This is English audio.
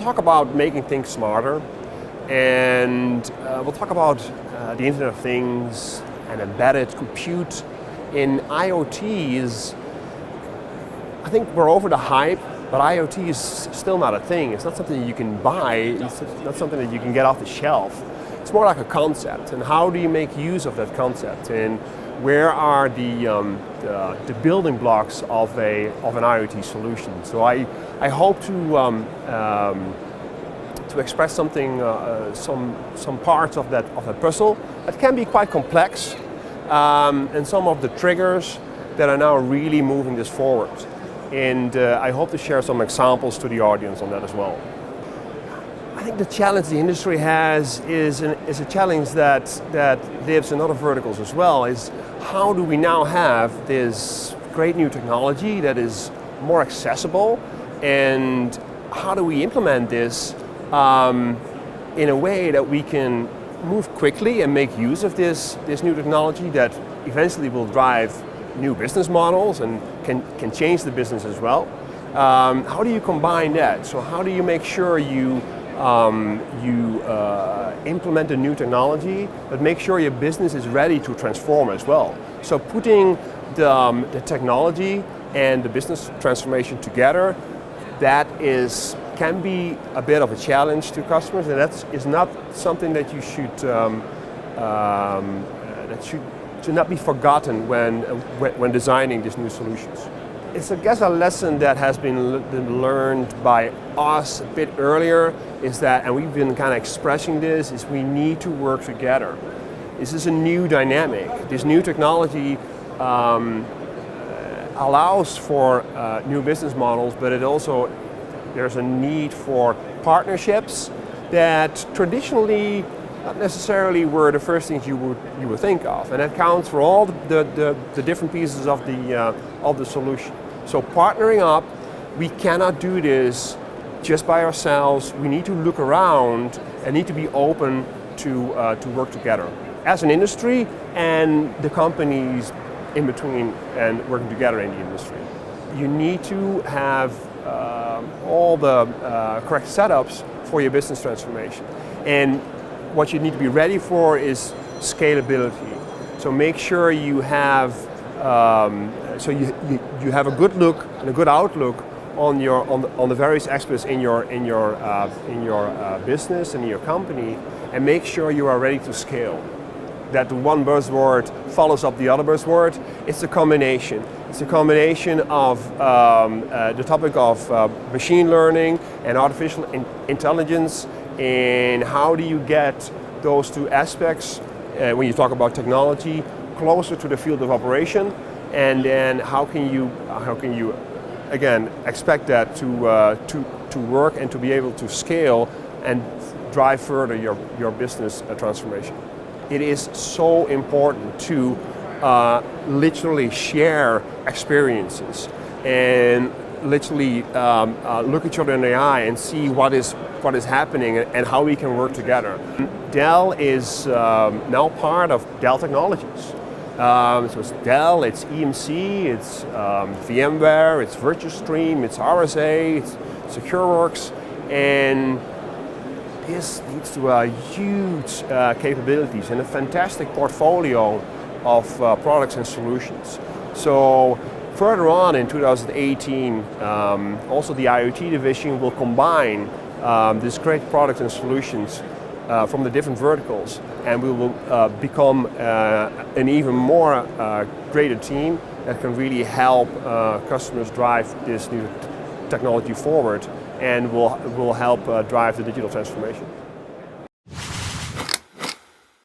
talk about making things smarter, and we'll talk about the Internet of Things and embedded compute. In IoT is, I think we're over the hype, but IoT is still not a thing. It's not something that you can buy, it's not something that you can get off the shelf. It's more like a concept, and how do you make use of that concept? And where are the building blocks of an IoT solution? So I hope to express something, some parts of that puzzle that can be quite complex, and some of the triggers that are now really moving this forward. And I hope to share some examples to the audience on that as well. I think the challenge the industry has is a challenge that lives in other verticals as well, is how do we now have this great new technology that is more accessible, and how do we implement this in a way that we can move quickly and make use of this new technology that eventually will drive new business models and can change the business as well. How do you combine that? So how do you make sure you implement a new technology, but make sure your business is ready to transform as well? So putting the technology and the business transformation together, that can be a bit of a challenge to customers, and that is not something that you should should not be forgotten when designing these new solutions. It's, I guess, a lesson that has been learned by us a bit earlier, is that, and we've been kind of expressing this, is we need to work together. This is a new dynamic. This new technology allows for new business models, but there's a need for partnerships that traditionally not necessarily were the first things you would think of, and that counts for all the different pieces of the solution. So partnering up, we cannot do this just by ourselves. We need to look around and need to be open to work together as an industry and the companies in between and working together in the industry. You need to have all the correct setups for your business transformation, and what you need to be ready for is scalability. So make sure you have you have a good look and a good outlook on the various aspects in your business and in your company, and make sure you are ready to scale. That one buzzword follows up the other buzzword. It's a combination. It's a combination of the topic of machine learning and artificial intelligence, and how do you get those two aspects, when you talk about technology, closer to the field of operation, and then how can you again expect that to work and to be able to scale and drive further your business transformation. It is so important to literally share experiences and literally look each other in the eye and see what is happening and how we can work together. Dell is now part of Dell Technologies. So it's Dell, it's EMC, it's VMware, it's Virtustream, it's RSA, it's SecureWorks, and this leads to huge capabilities and a fantastic portfolio of products and solutions. So further on in 2018, also the IoT division will combine these great products and solutions from the different verticals, and we will become an even more greater team that can really help customers drive this new technology forward, and will help drive the digital transformation.